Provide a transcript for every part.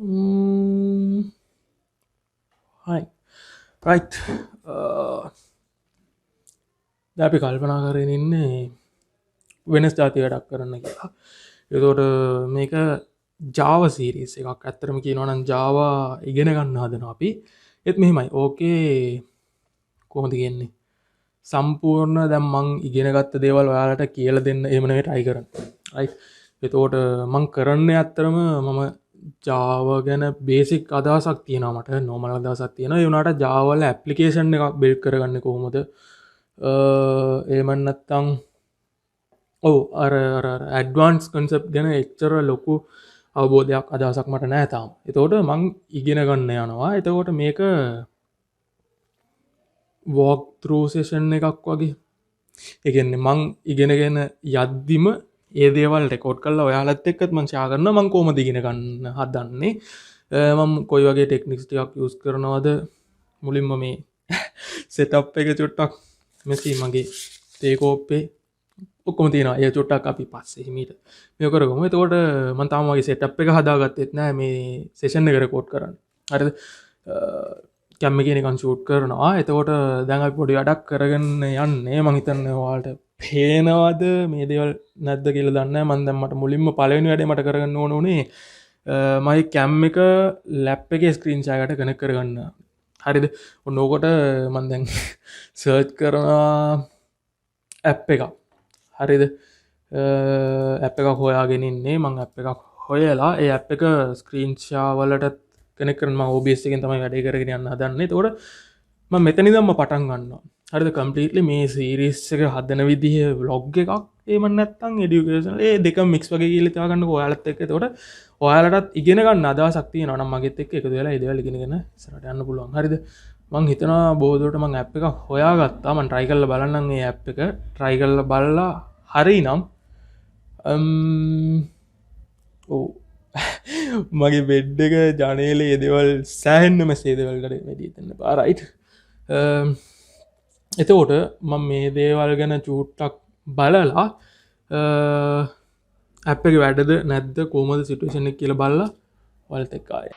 හයි right දැන් අපි කල්පනා කරගෙන ඉන්නේ වෙනස් ජාති වැඩක් කරන්න කියලා. එතකොට මේක Java series එකක්. ඇත්තටම කියනවා නම් Java ඉගෙන ගන්න හදනවා අපි. ඒත් මෙහෙමයි. ඕකේ කොහොමද කියන්නේ? සම්පූර්ණ දැන් මං ඉගෙන ගත්ත දේවල් ඔයාලට කියලා දෙන්න එහෙම නෙවෙයි try කරන්න. right. එතකොට මං කරන්නේ ඇත්තටම මම Java ගැන බේසික් අදහසක් තියෙනවා මට. normal අදහසක් තියෙනවා. ඒ වුණාට Java වල application එකක් build කරගන්නේ කොහොමද? එහෙම නැත්නම් ඔව් අර ඇඩ්වාන්ස් කන්සෙප්ට් ගැන එච්චර ලොකු අවබෝධයක් අදහසක් මට නැහැ තාම. එතකොට මං ඉගෙන ගන්න යනවා. එතකොට මේක walk through session එකක් වගේ. ඒ කියන්නේ මං ඉගෙනගෙන යද්දිම ඒ දේවල් රෙකෝඩ් කරලා ඔයාලත් එක්කත් මං ෂෙයා කරනවා මං කොහොමද ඉගෙන ගන්න හදන්නේ. මම කොයි වගේ ටෙක්නික්ස් ටිකක් යූස් කරනවද මුලින්ම මේ සෙටප් එක චුට්ටක් මෙසි මගේ තේකෝප්පේ ඔක්කොම තියෙනවා. ඒ චුට්ටක් අපි පස්සේ හිමීට මේක කරගමු. එතකොට මම තාම වගේ සෙටප් එක හදාගත්තෙත් නෑ මේ සෙෂන් එක රෙකෝඩ් කරන්න. හරිද? කැම එක නිකන් ෂූට් කරනවා. එතකොට දැන් අපි පොඩි වැඩක් කරගෙන යන්නේ. මං හිතන්නේ ඔයාලට පේනවද මේ දේවල් නැද්ද කියලා දන්නේ නැහැ. මං දැන් මට මුලින්ම පළවෙනි වැඩේ මට කරගන්න ඕන උනේ මගේ කැම් එක ලැප් එකේ ස්ක්‍රීන් ෂොට් එකට කනෙක්ට් කරගන්න. හරිද? ඔන්න ඕකට මං දැන් සර්ච් කරනවා ඇප් එකක්. හරිද? ඇප් එකක් හොයාගෙන ඉන්නේ. මං ඇප් එකක් හොයලා ඒ ඇප් එක ස්ක්‍රීන් ෂොට් වලට කනෙක්ට් කරන මම OBS එකෙන් තමයි වැඩේ කරගෙන යන්න හදන්නේ. එතකොට මම මෙතන ඉඳන්ම පටන් ගන්නවා. හරිද? කම්ප්ලීට්ලි මේ සීරීස් එක හදන විදිහ vlog එකක් එහෙම නැත්නම් এডুকেෂනල් ඒ දෙකම මික්ස් වගේ කියලා තියාගන්නකෝ ඔයාලත් එක්ක. එතකොට ඔයාලටත් ඉගෙන ගන්න අදහසක් තියෙනවා නම් මගෙත් එක්ක එකතු වෙලා ඒ දේවල් ඉගෙනගෙන ඉස්සරහට යන්න පුළුවන්. හරිද? මං හිතනවා බොහෝදුරට මං ඇප් එකක් හොයාගත්තා. මං try කරලා බලන්නම් මේ ඇප් එක. try කරලා බලලා හරිනම් ඔව් මගේ බෙඩ් එක ජනේලේ දේවල් සෑහෙන්න මෙසේ දේවල්කට වැඩි දෙන්න පාරයිට්. එතකොට මම මේ දේවල් ගැන චූට්ටක් බලලා ඇප් එක වැඩද නැද්ද කොහමද සිටුේෂන් එක කියලා බලලා ඔයාලට එක්ක ආයෙ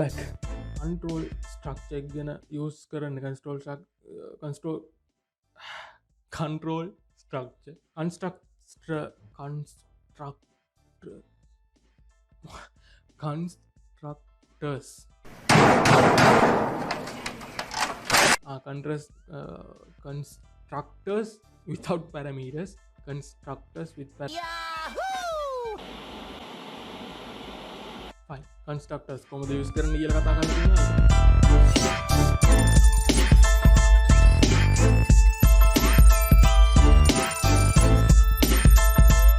back. Control structure ගැන use කරන්න control structure constructors without parameters, constructors with constructors කොහොමද use කරන්න කියලා කතා කරලා තියෙනවා.